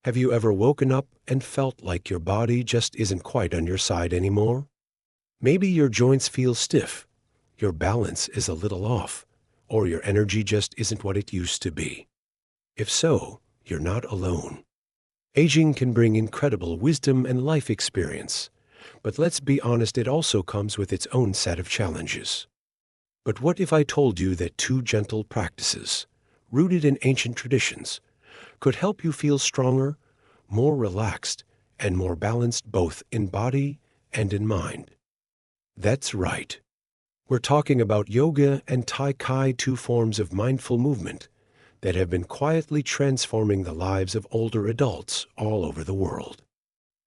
Have you ever woken up and felt like your body just isn't quite on your side anymore? Maybe your joints feel stiff, your balance is a little off, or your energy just isn't what it used to be. If so, you're not alone. Aging can bring incredible wisdom and life experience, but let's be honest, it also comes with its own set of challenges. But what if I told you that two gentle practices, rooted in ancient traditions, could help you feel stronger, more relaxed, and more balanced both in body and in mind? That's right. We're talking about yoga and Tai Chi, two forms of mindful movement that have been quietly transforming the lives of older adults all over the world.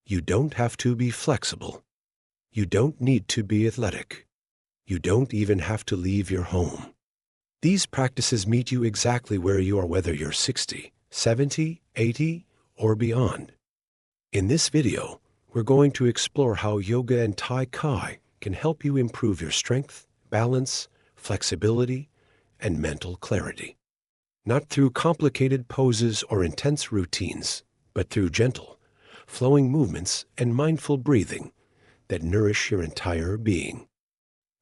You don't have to be flexible. You don't need to be athletic. You don't even have to leave your home. These practices meet you exactly where you are, whether you're 60, 70, 80, or beyond. In this video, we're going to explore how yoga and Tai Chi can help you improve your strength, balance, flexibility, and mental clarity. Not through complicated poses or intense routines, but through gentle, flowing movements and mindful breathing that nourish your entire being.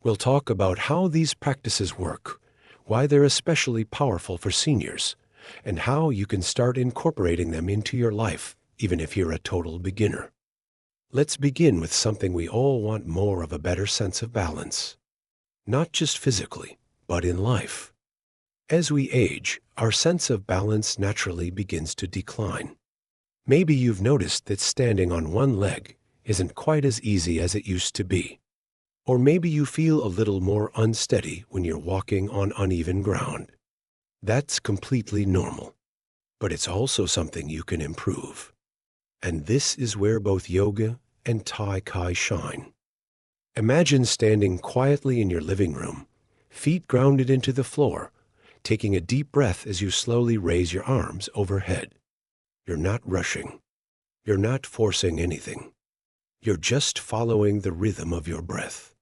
We'll talk about how these practices work, why they're especially powerful for seniors, and how you can start incorporating them into your life, even if you're a total beginner. Let's begin with something we all want: more of a better sense of balance. Not just physically, but in life. As we age, our sense of balance naturally begins to decline. Maybe you've noticed that standing on one leg isn't quite as easy as it used to be. Or maybe you feel a little more unsteady when you're walking on uneven ground. That's completely normal, but it's also something you can improve. And this is where both yoga and Tai Chi shine. Imagine standing quietly in your living room, feet grounded into the floor, taking a deep breath as you slowly raise your arms overhead. You're not rushing. You're not forcing anything. You're just following the rhythm of your breath.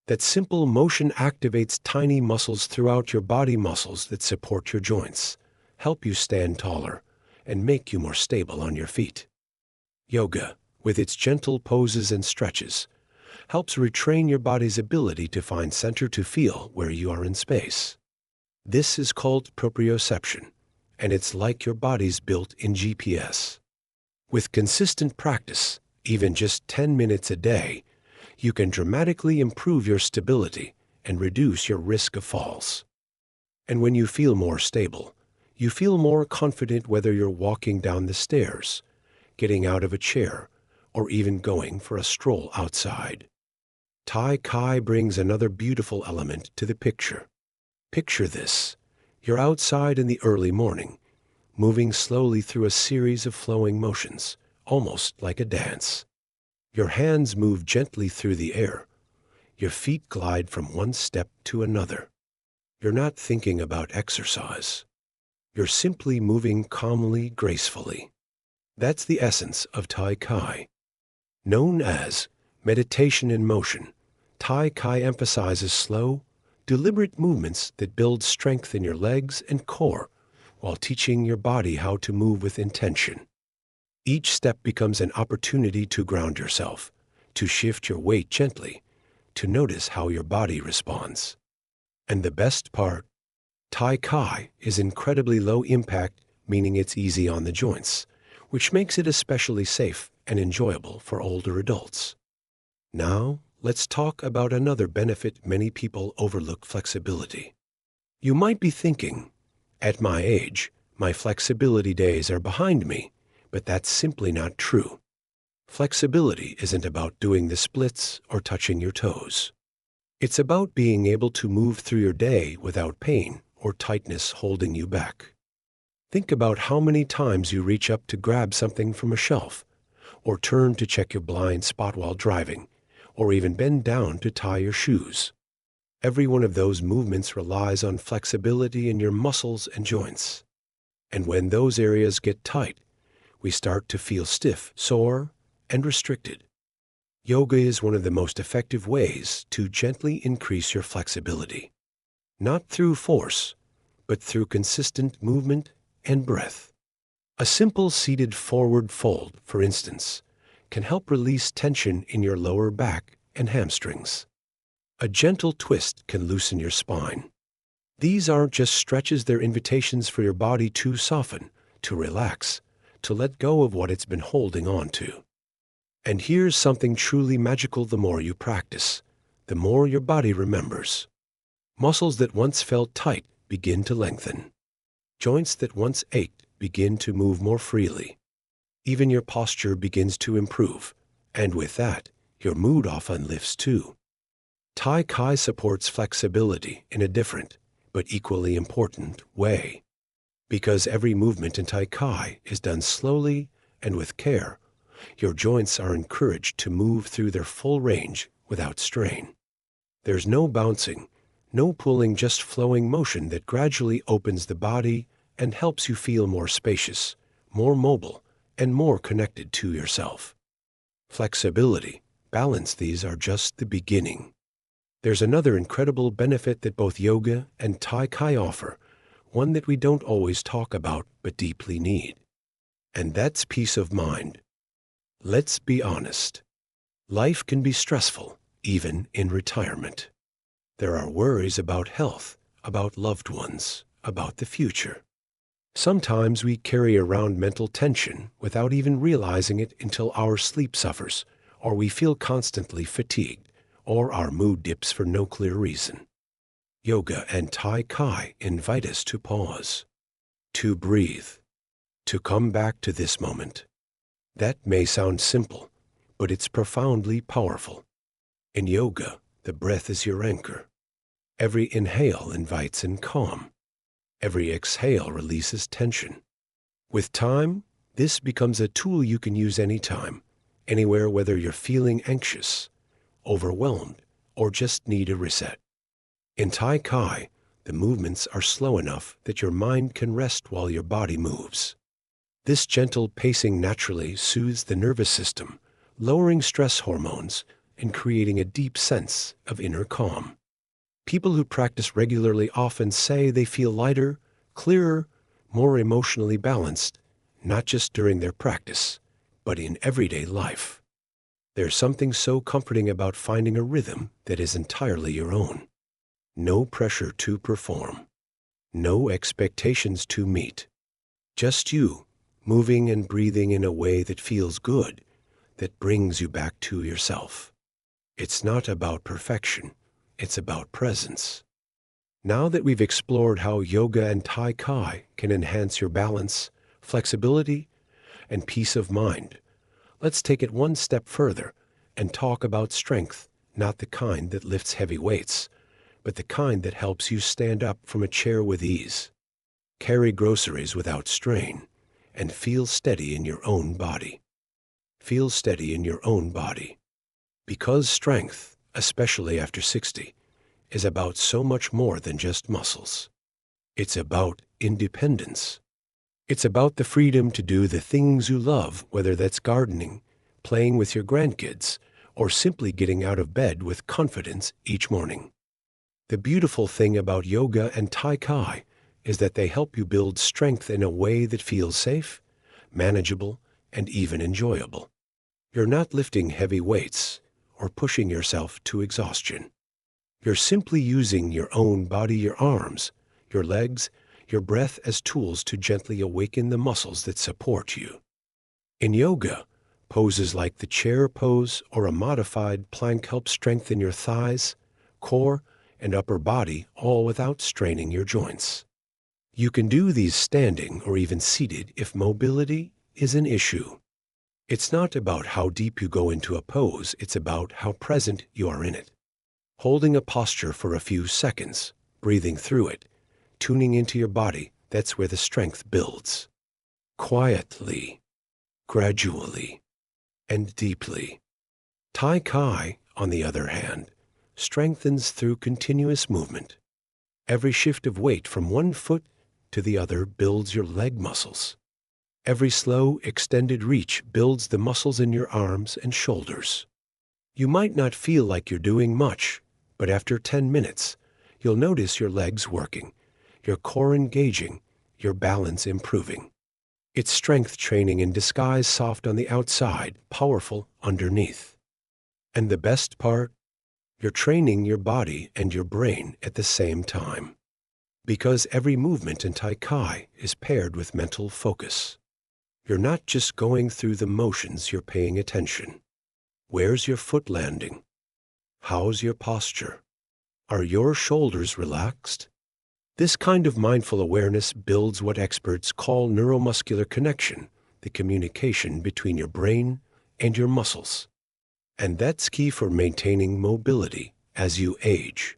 That simple motion activates tiny muscles throughout your body, muscles that support your joints, help you stand taller, and make you more stable on your feet. Yoga, with its gentle poses and stretches, helps retrain your body's ability to find center, to feel where you are in space. This is called proprioception, and it's like your body's built-in GPS. With consistent practice, even just 10 minutes a day, you can dramatically improve your stability and reduce your risk of falls. And when you feel more stable, you feel more confident, whether you're walking down the stairs, getting out of a chair, or even going for a stroll outside. Tai Chi brings another beautiful element to the picture. Picture this: you're outside in the early morning, moving slowly through a series of flowing motions, almost like a dance. Your hands move gently through the air. Your feet glide from one step to another. You're not thinking about exercise. You're simply moving calmly, gracefully. That's the essence of Tai Chi. Known as meditation in motion, Tai Chi emphasizes slow, deliberate movements that build strength in your legs and core, while teaching your body how to move with intention. Each step becomes an opportunity to ground yourself, to shift your weight gently, to notice how your body responds. And the best part, Tai Chi is incredibly low impact, meaning it's easy on the joints, which makes it especially safe and enjoyable for older adults. Now, let's talk about another benefit many people overlook: flexibility. You might be thinking, at my age, my flexibility days are behind me, but that's simply not true. Flexibility isn't about doing the splits or touching your toes. It's about being able to move through your day without pain or tightness holding you back. Think about how many times you reach up to grab something from a shelf, or turn to check your blind spot while driving, or even bend down to tie your shoes. Every one of those movements relies on flexibility in your muscles and joints. And when those areas get tight, we start to feel stiff, sore, and restricted. Yoga is one of the most effective ways to gently increase your flexibility. Not through force, but through consistent movement and breath. A simple seated forward fold, for instance, can help release tension in your lower back and hamstrings. A gentle twist can loosen your spine. These aren't just stretches, they're invitations for your body to soften, to relax, to let go of what it's been holding on to. And here's something truly magical: the more you practice, the more your body remembers. Muscles that once felt tight begin to lengthen. Joints that once ached begin to move more freely. Even your posture begins to improve, and with that, your mood often lifts too. Tai Chi supports flexibility in a different, but equally important way. Because every movement in Tai Chi is done slowly and with care, your joints are encouraged to move through their full range without strain. There's no bouncing, no pulling, just flowing motion that gradually opens the body and helps you feel more spacious, more mobile, and more connected to yourself. Flexibility, balance, these are just the beginning. There's another incredible benefit that both yoga and Tai Chi offer, one that we don't always talk about but deeply need. And that's peace of mind. Let's be honest. Life can be stressful, even in retirement. There are worries about health, about loved ones, about the future. Sometimes we carry around mental tension without even realizing it until our sleep suffers, or we feel constantly fatigued, or our mood dips for no clear reason. Yoga and Tai Chi invite us to pause, to breathe, to come back to this moment. That may sound simple, but it's profoundly powerful. In yoga, the breath is your anchor. Every inhale invites in calm. Every exhale releases tension. With time, this becomes a tool you can use anytime, anywhere, whether you're feeling anxious, overwhelmed, or just need a reset. In Tai Chi, the movements are slow enough that your mind can rest while your body moves. This gentle pacing naturally soothes the nervous system, lowering stress hormones and creating a deep sense of inner calm. People who practice regularly often say they feel lighter, clearer, more emotionally balanced, not just during their practice, but in everyday life. There's something so comforting about finding a rhythm that is entirely your own. No pressure to perform. No expectations to meet. Just you, moving and breathing in a way that feels good, that brings you back to yourself. It's not about perfection, it's about presence. Now that we've explored how yoga and Tai Chi can enhance your balance, flexibility, and peace of mind, let's take it one step further and talk about strength, not the kind that lifts heavy weights, but the kind that helps you stand up from a chair with ease, carry groceries without strain, and feel steady in your own body. Feel steady in your own body. Because strength, especially after 60, is about so much more than just muscles. It's about independence. It's about the freedom to do the things you love, whether that's gardening, playing with your grandkids, or simply getting out of bed with confidence each morning. The beautiful thing about yoga and Tai Chi is that they help you build strength in a way that feels safe, manageable, and even enjoyable. You're not lifting heavy weights or pushing yourself to exhaustion. You're simply using your own body, your arms, your legs, your breath as tools to gently awaken the muscles that support you. In yoga, poses like the chair pose or a modified plank help strengthen your thighs, core, and upper body, all without straining your joints. You can do these standing or even seated if mobility is an issue. It's not about how deep you go into a pose, it's about how present you are in it. Holding a posture for a few seconds, breathing through it, tuning into your body, that's where the strength builds. Quietly, gradually, and deeply. Tai Chi, on the other hand, strengthens through continuous movement. Every shift of weight from one foot to the other builds your leg muscles. Every slow, extended reach builds the muscles in your arms and shoulders. You might not feel like you're doing much, but after 10 minutes, you'll notice your legs working, your core engaging, your balance improving. It's strength training in disguise, soft on the outside, powerful underneath. And the best part? You're training your body and your brain at the same time. Because every movement in Tai Chi is paired with mental focus. You're not just going through the motions, you're paying attention. Where's your foot landing? How's your posture? Are your shoulders relaxed? This kind of mindful awareness builds what experts call neuromuscular connection, the communication between your brain and your muscles. And that's key for maintaining mobility as you age.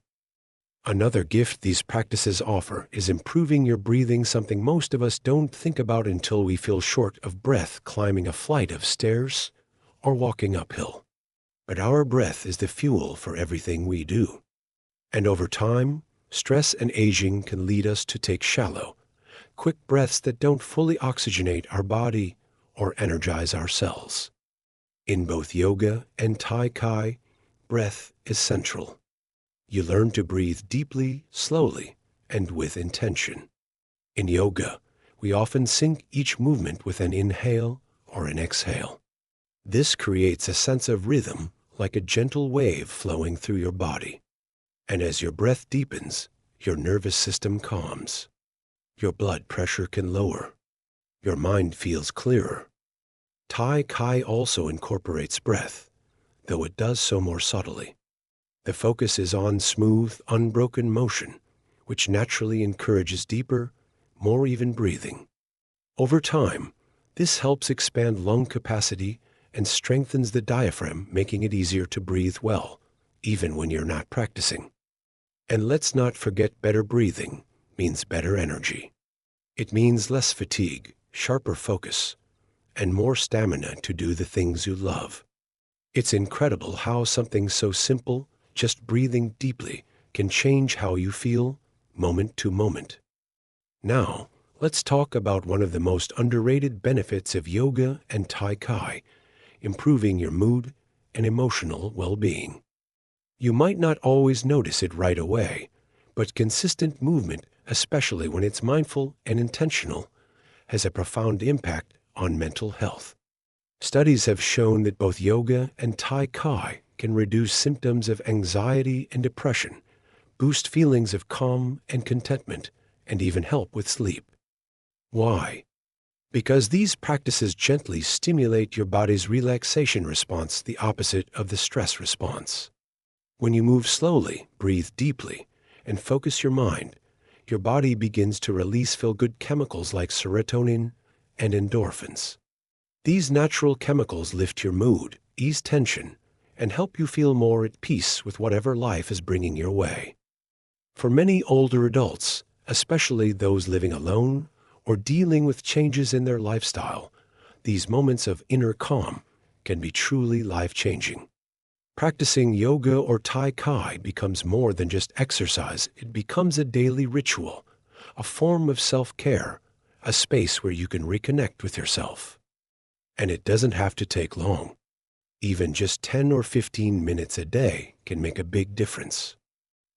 Another gift these practices offer is improving your breathing, something most of us don't think about until we feel short of breath climbing a flight of stairs or walking uphill. But our breath is the fuel for everything we do. And over time, stress and aging can lead us to take shallow, quick breaths that don't fully oxygenate our body or energize our cells. In both yoga and Tai Chi, breath is central. You learn to breathe deeply, slowly, and with intention. In yoga, we often sync each movement with an inhale or an exhale. This creates a sense of rhythm, like a gentle wave flowing through your body. And as your breath deepens, your nervous system calms. Your blood pressure can lower. Your mind feels clearer. Tai Chi also incorporates breath, though it does so more subtly. The focus is on smooth, unbroken motion, which naturally encourages deeper, more even breathing. Over time, this helps expand lung capacity and strengthens the diaphragm, making it easier to breathe well, even when you're not practicing. And let's not forget, better breathing means better energy. It means less fatigue, sharper focus, and more stamina to do the things you love. It's incredible how something so simple, just breathing deeply, can change how you feel moment to moment. Now, let's talk about one of the most underrated benefits of yoga and Tai Chi, improving your mood and emotional well-being. You might not always notice it right away, but consistent movement, especially when it's mindful and intentional, has a profound impact on mental health. Studies have shown that both yoga and Tai Chi can reduce symptoms of anxiety and depression, boost feelings of calm and contentment, and even help with sleep. Why? Because these practices gently stimulate your body's relaxation response, the opposite of the stress response. When you move slowly, breathe deeply, and focus your mind, your body begins to release feel-good chemicals like serotonin and endorphins. These natural chemicals lift your mood, ease tension, and help you feel more at peace with whatever life is bringing your way. For many older adults, especially those living alone or dealing with changes in their lifestyle, these moments of inner calm can be truly life-changing. Practicing yoga or Tai Chi becomes more than just exercise. It becomes a daily ritual, a form of self-care, a space where you can reconnect with yourself. And it doesn't have to take long. Even just 10 or 15 minutes a day can make a big difference.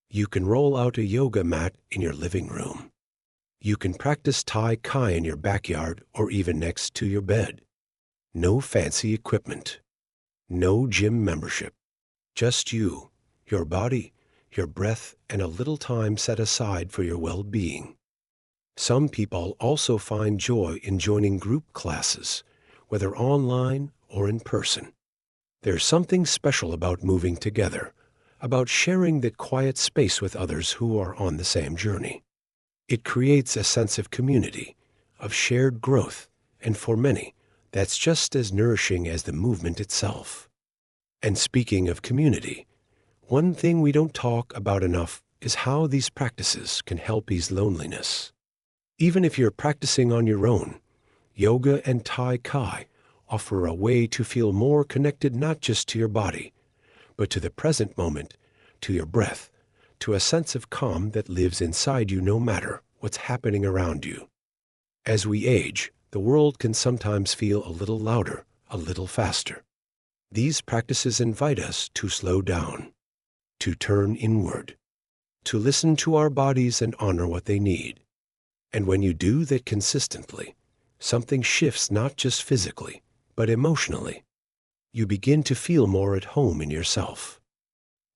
You can roll out a yoga mat in your living room. You can practice Tai Chi in your backyard or even next to your bed. No fancy equipment. No gym membership. Just you, your body, your breath, and a little time set aside for your well-being. Some people also find joy in joining group classes, whether online or in person. There's something special about moving together, about sharing that quiet space with others who are on the same journey. It creates a sense of community, of shared growth, and for many, that's just as nourishing as the movement itself. And speaking of community, one thing we don't talk about enough is how these practices can help ease loneliness. Even if you're practicing on your own, yoga and Tai Chi offer a way to feel more connected not just to your body, but to the present moment, to your breath, to a sense of calm that lives inside you no matter what's happening around you. As we age, the world can sometimes feel a little louder, a little faster. These practices invite us to slow down, to turn inward, to listen to our bodies and honor what they need. And when you do that consistently, Something shifts not just physically, but emotionally. You begin to feel more at home in yourself.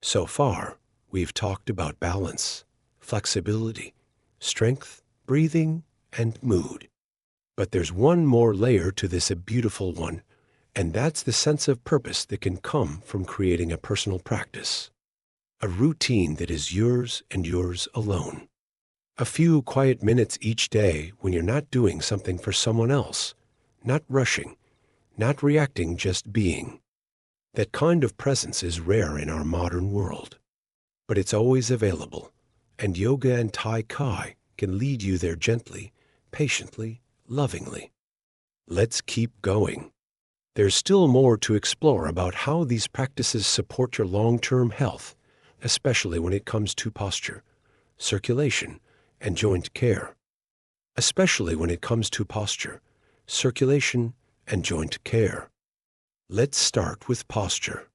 So far, we've talked about balance, flexibility, strength, breathing, and mood. But there's one more layer to this, a beautiful one, and that's the sense of purpose that can come from creating a personal practice. A routine that is yours and yours alone. A few quiet minutes each day when you're not doing something for someone else, not rushing, not reacting, just being. That kind of presence is rare in our modern world. But it's always available, and yoga and Tai Chi can lead you there gently, patiently, lovingly. Let's keep going. There's still more to explore about how these practices support your long-term health, especially when it comes to posture, circulation, and joint care. Especially when it comes to posture, circulation, and joint care. Let's start with posture.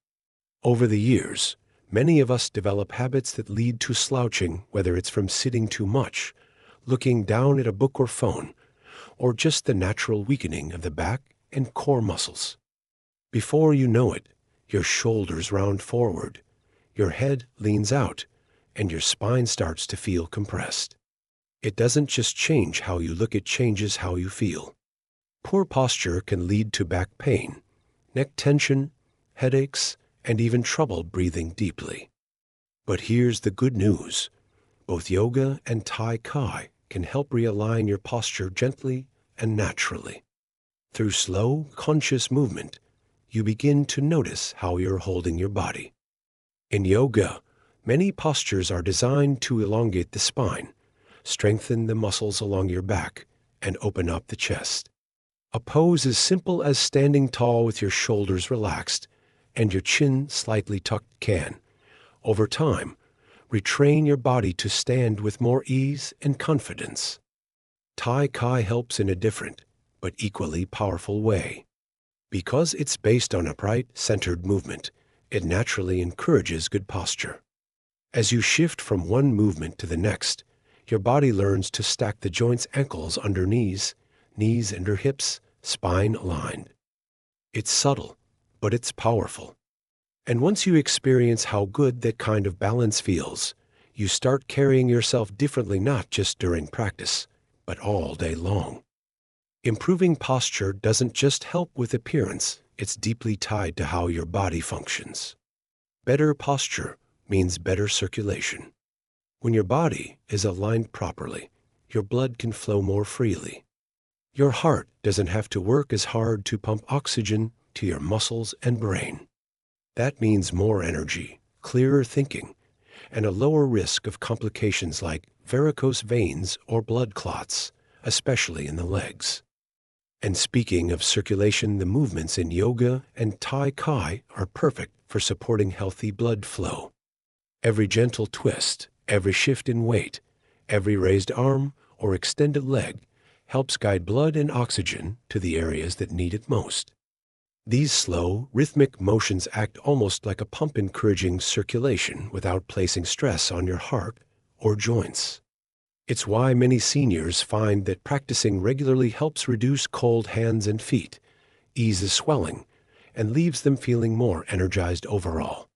Over the years, many of us develop habits that lead to slouching, whether it's from sitting too much, looking down at a book or phone, or just the natural weakening of the back and core muscles. Before you know it, your shoulders round forward, your head leans out, and your spine starts to feel compressed. It doesn't just change how you look, it changes how you feel. Poor posture can lead to back pain, neck tension, headaches, and even trouble breathing deeply. But here's the good news. Both yoga and Tai Chi can help realign your posture gently and naturally. Through slow, conscious movement, you begin to notice how you're holding your body. In yoga, many postures are designed to elongate the spine, strengthen the muscles along your back, and open up the chest. A pose as simple as standing tall with your shoulders relaxed and your chin slightly tucked can, over time, retrain your body to stand with more ease and confidence. Tai Chi helps in a different, but equally powerful way. Because it's based on upright, centered movement, it naturally encourages good posture. As you shift from one movement to the next, your body learns to stack the joints, ankles under knees, knees under hips, spine aligned. It's subtle, but it's powerful. And once you experience how good that kind of balance feels, you start carrying yourself differently, not just during practice, but all day long. Improving posture doesn't just help with appearance, it's deeply tied to how your body functions. Better posture means better circulation. When your body is aligned properly, your blood can flow more freely. Your heart doesn't have to work as hard to pump oxygen to your muscles and brain. That means more energy, clearer thinking, and a lower risk of complications like varicose veins or blood clots, especially in the legs. And speaking of circulation, the movements in yoga and Tai Chi are perfect for supporting healthy blood flow. Every gentle twist, every shift in weight, every raised arm or extended leg helps guide blood and oxygen to the areas that need it most. These slow, rhythmic motions act almost like a pump, encouraging circulation without placing stress on your heart or joints. It's why many seniors find that practicing regularly helps reduce cold hands and feet, eases swelling, and leaves them feeling more energized overall.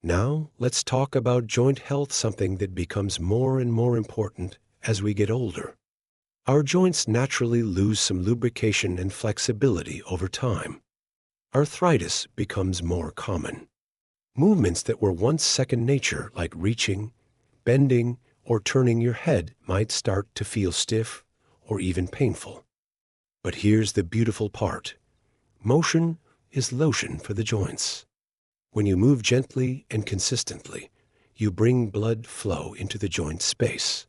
Now, let's talk about joint health, something that becomes more and more important as we get older. Our joints naturally lose some lubrication and flexibility over time. Arthritis becomes more common. Movements that were once second nature, like reaching, bending, or turning your head, might start to feel stiff or even painful. But here's the beautiful part. Motion is lotion for the joints. When you move gently and consistently, you bring blood flow into the joint space.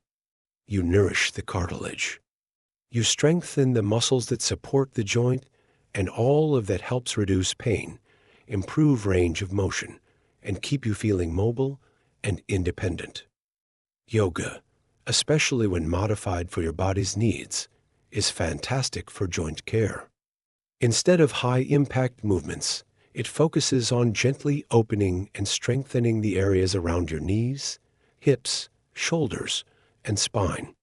You nourish the cartilage. You strengthen the muscles that support the joint, and all of that helps reduce pain, improve range of motion, and keep you feeling mobile and independent. Yoga, especially when modified for your body's needs, is fantastic for joint care. Instead of high-impact movements, it focuses on gently opening and strengthening the areas around your knees, hips, shoulders, and spine.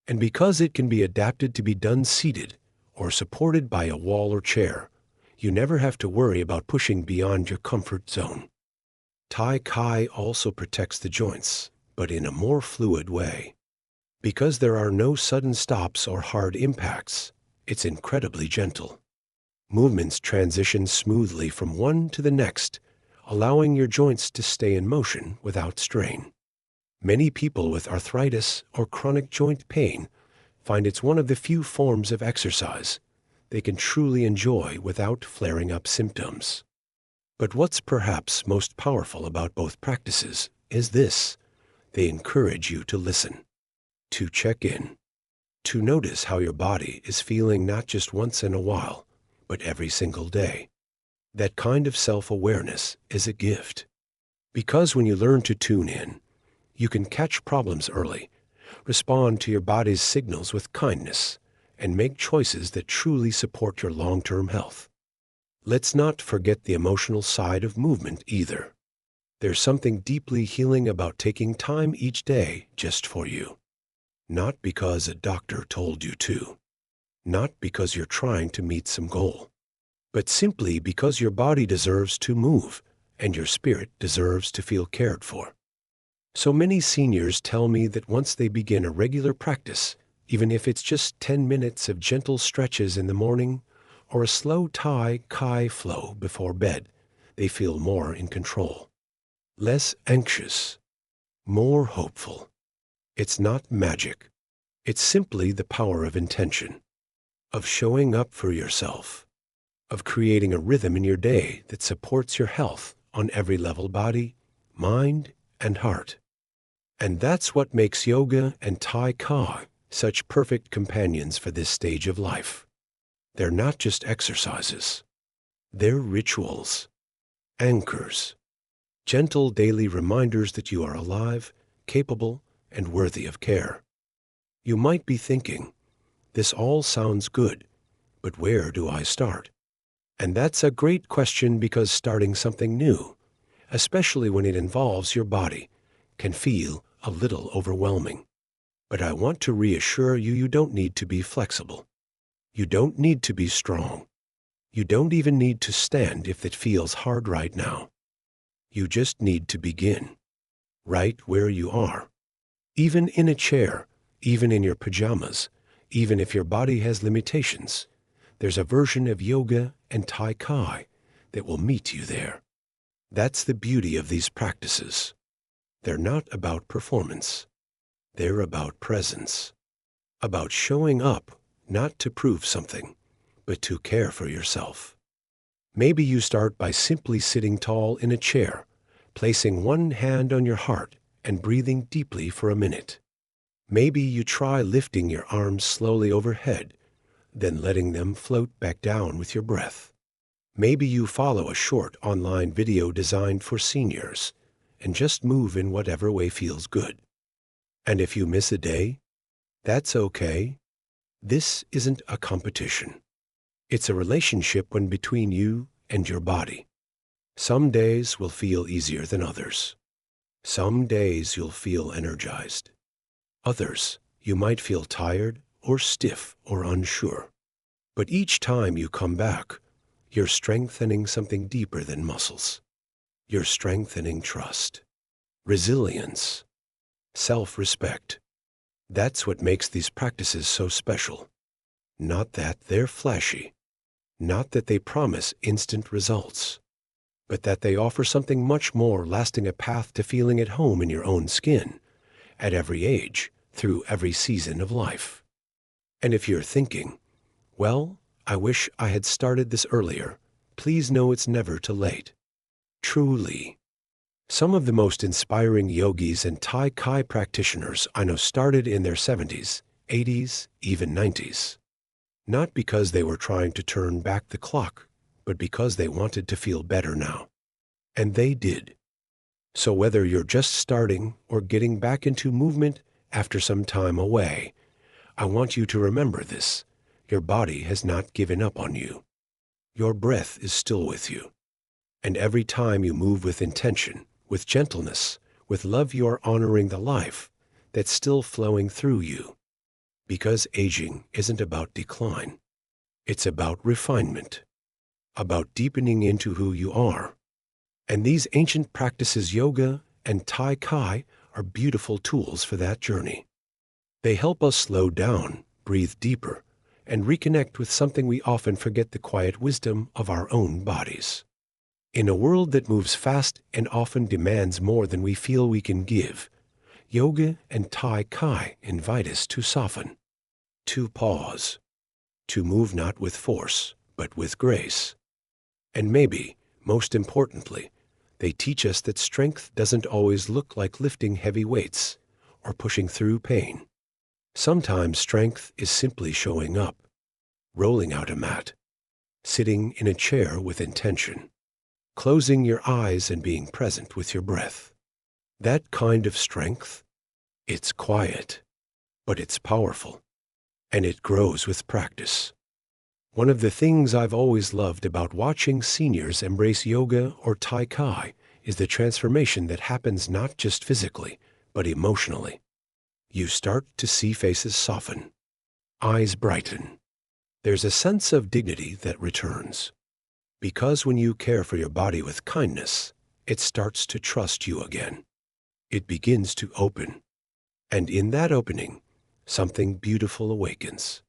And because it can be adapted to be done seated or supported by a wall or chair, you never have to worry about pushing beyond your comfort zone. Tai Chi also protects the joints, but in a more fluid way. Because there are no sudden stops or hard impacts, it's incredibly gentle. Movements transition smoothly from one to the next, allowing your joints to stay in motion without strain. Many people with arthritis or chronic joint pain find it's one of the few forms of exercise they can truly enjoy without flaring up symptoms. But what's perhaps most powerful about both practices is this: they encourage you to listen, to check in, to notice how your body is feeling not just once in a while, but every single day. That kind of self-awareness is a gift. Because when you learn to tune in, you can catch problems early, respond to your body's signals with kindness, and make choices that truly support your long-term health. Let's not forget the emotional side of movement either. There's something deeply healing about taking time each day just for you. Not because a doctor told you to. Not because you're trying to meet some goal. But simply because your body deserves to move and your spirit deserves to feel cared for. So many seniors tell me that once they begin a regular practice, even if it's just 10 minutes of gentle stretches in the morning or a slow Tai Chi flow before bed, they feel more in control. Less anxious. More hopeful. It's not magic. It's simply the power of intention, of showing up for yourself, of creating a rhythm in your day that supports your health on every level: body, mind, and heart. And that's what makes yoga and Tai Chi such perfect companions for this stage of life. They're not just exercises. They're rituals, anchors, gentle daily reminders that you are alive, capable, and worthy of care. You might be thinking, this all sounds good, but where do I start? And that's a great question, because starting something new, especially when it involves your body, can feel a little overwhelming. But I want to reassure you, you don't need to be flexible. You don't need to be strong. You don't even need to stand if it feels hard right now. You just need to begin. Right where you are. Even in a chair, even in your pajamas, even if your body has limitations, there's a version of yoga and Tai Chi that will meet you there. That's the beauty of these practices. They're not about performance. They're about presence. About showing up, not to prove something, but to care for yourself. Maybe you start by simply sitting tall in a chair, placing one hand on your heart and breathing deeply for a minute. Maybe you try lifting your arms slowly overhead, then letting them float back down with your breath. Maybe you follow a short online video designed for seniors and just move in whatever way feels good. And if you miss a day, that's okay. This isn't a competition. It's a relationship between you and your body. Some days will feel easier than others. Some days you'll feel energized. Others, you might feel tired or stiff or unsure. But each time you come back, you're strengthening something deeper than muscles. You're strengthening trust, resilience, self-respect. That's what makes these practices so special. Not that they're flashy, not that they promise instant results, but that they offer something much more lasting: a path to feeling at home in your own skin, at every age, through every season of life. And if you're thinking, well, I wish I had started this earlier, please know it's never too late. Truly. Some of the most inspiring yogis and Tai Chi practitioners I know started in their 70s, 80s, even 90s. Not because they were trying to turn back the clock, but because they wanted to feel better now. And they did. So whether you're just starting or getting back into movement after some time away, I want you to remember this: your body has not given up on you. Your breath is still with you. And every time you move with intention, with gentleness, with love, you are honoring the life that's still flowing through you. Because aging isn't about decline. It's about refinement, about deepening into who you are. And these ancient practices, yoga and Tai Chi, are beautiful tools for that journey. They help us slow down, breathe deeper, and reconnect with something we often forget: the quiet wisdom of our own bodies. In a world that moves fast and often demands more than we feel we can give, yoga and Tai Chi invite us to soften, to pause, to move not with force, but with grace. And maybe, most importantly, they teach us that strength doesn't always look like lifting heavy weights or pushing through pain. Sometimes strength is simply showing up, rolling out a mat, sitting in a chair with intention, closing your eyes and being present with your breath. That kind of strength, it's quiet, but it's powerful, and it grows with practice. One of the things I've always loved about watching seniors embrace yoga or Tai Chi is the transformation that happens not just physically, but emotionally. You start to see faces soften, eyes brighten. There's a sense of dignity that returns. Because when you care for your body with kindness, it starts to trust you again. It begins to open. And in that opening, something beautiful awakens.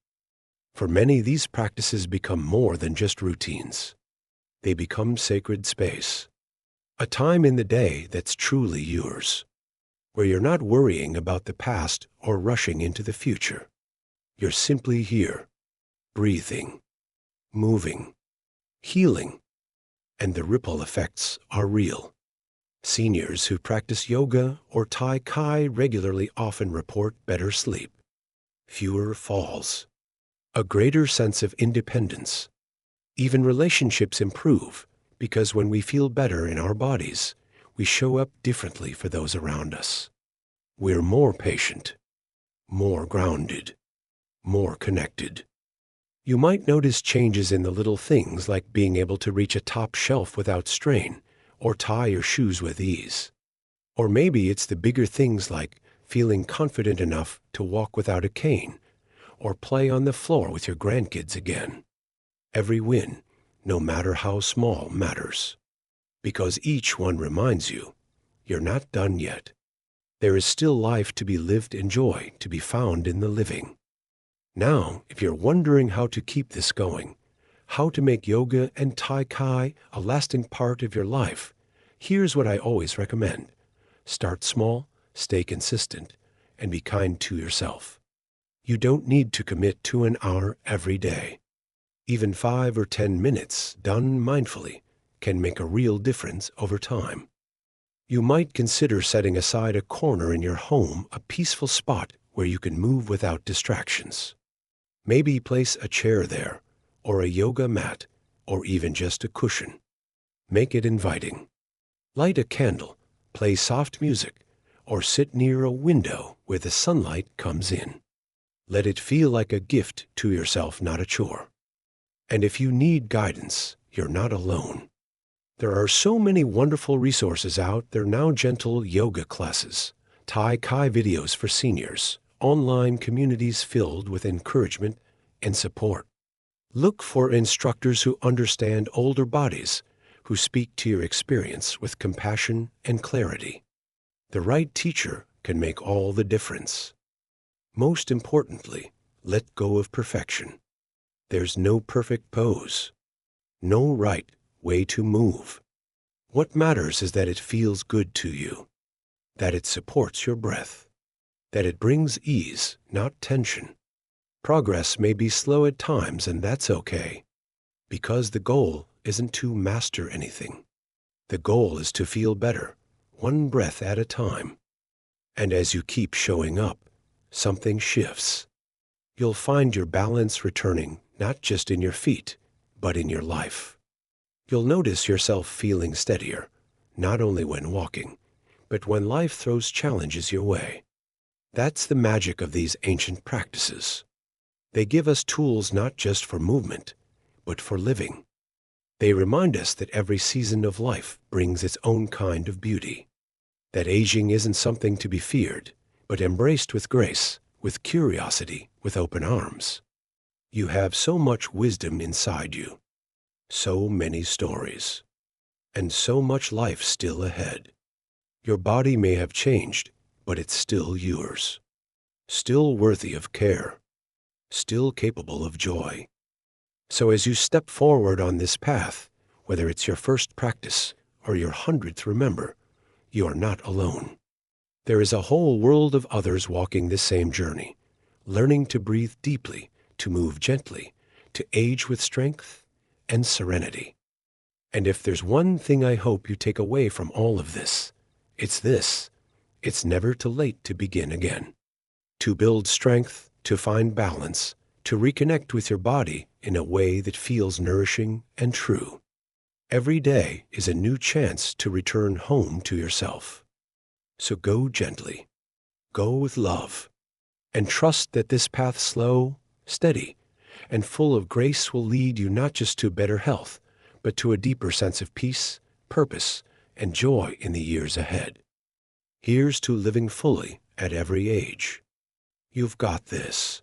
For many, these practices become more than just routines. They become sacred space, a time in the day that's truly yours, where you're not worrying about the past or rushing into the future. You're simply here, breathing, moving, healing, and the ripple effects are real. Seniors who practice yoga or Tai Chi regularly often report better sleep, fewer falls, a greater sense of independence. Even relationships improve, because when we feel better in our bodies, we show up differently for those around us. We're more patient, more grounded, more connected. You might notice changes in the little things, like being able to reach a top shelf without strain, or tie your shoes with ease. Or maybe it's the bigger things, like feeling confident enough to walk without a cane, or play on the floor with your grandkids again. Every win, no matter how small, matters, because each one reminds you you're not done yet. There is still life to be lived and joy to be found in the living. Now, if you're wondering how to keep this going, how to make yoga and Tai Chi a lasting part of your life, here's what I always recommend. Start small, stay consistent, and be kind to yourself. You don't need to commit to an hour every day. Even 5 or 10 minutes done mindfully can make a real difference over time. You might consider setting aside a corner in your home, a peaceful spot where you can move without distractions. Maybe place a chair there, or a yoga mat, or even just a cushion. Make it inviting. Light a candle, play soft music, or sit near a window where the sunlight comes in. Let it feel like a gift to yourself, not a chore. And if you need guidance, you're not alone. There are so many wonderful resources out there now: gentle yoga classes, Tai Chi videos for seniors, online communities filled with encouragement and support. Look for instructors who understand older bodies, who speak to your experience with compassion and clarity. The right teacher can make all the difference. Most importantly, let go of perfection. There's no perfect pose, no right way to move. What matters is that it feels good to you, that it supports your breath, that it brings ease, not tension. Progress may be slow at times, and that's okay, because the goal isn't to master anything. The goal is to feel better, one breath at a time. And as you keep showing up, something shifts. You'll find your balance returning, not just in your feet, but in your life. You'll notice yourself feeling steadier, not only when walking, but when life throws challenges your way. That's the magic of these ancient practices. They give us tools not just for movement, but for living. They remind us that every season of life brings its own kind of beauty, that aging isn't something to be feared, but embraced with grace, with curiosity, with open arms. You have so much wisdom inside you, so many stories, and so much life still ahead. Your body may have changed, but it's still yours, still worthy of care, still capable of joy. So as you step forward on this path, whether it's your first practice or your 100th remember, you are not alone. There is a whole world of others walking this same journey, learning to breathe deeply, to move gently, to age with strength and serenity. And if there's one thing I hope you take away from all of this, it's this: it's never too late to begin again. To build strength, to find balance, to reconnect with your body in a way that feels nourishing and true. Every day is a new chance to return home to yourself. So go gently, go with love, and trust that this path, slow, steady, and full of grace, will lead you not just to better health, but to a deeper sense of peace, purpose, and joy in the years ahead. Here's to living fully at every age. You've got this.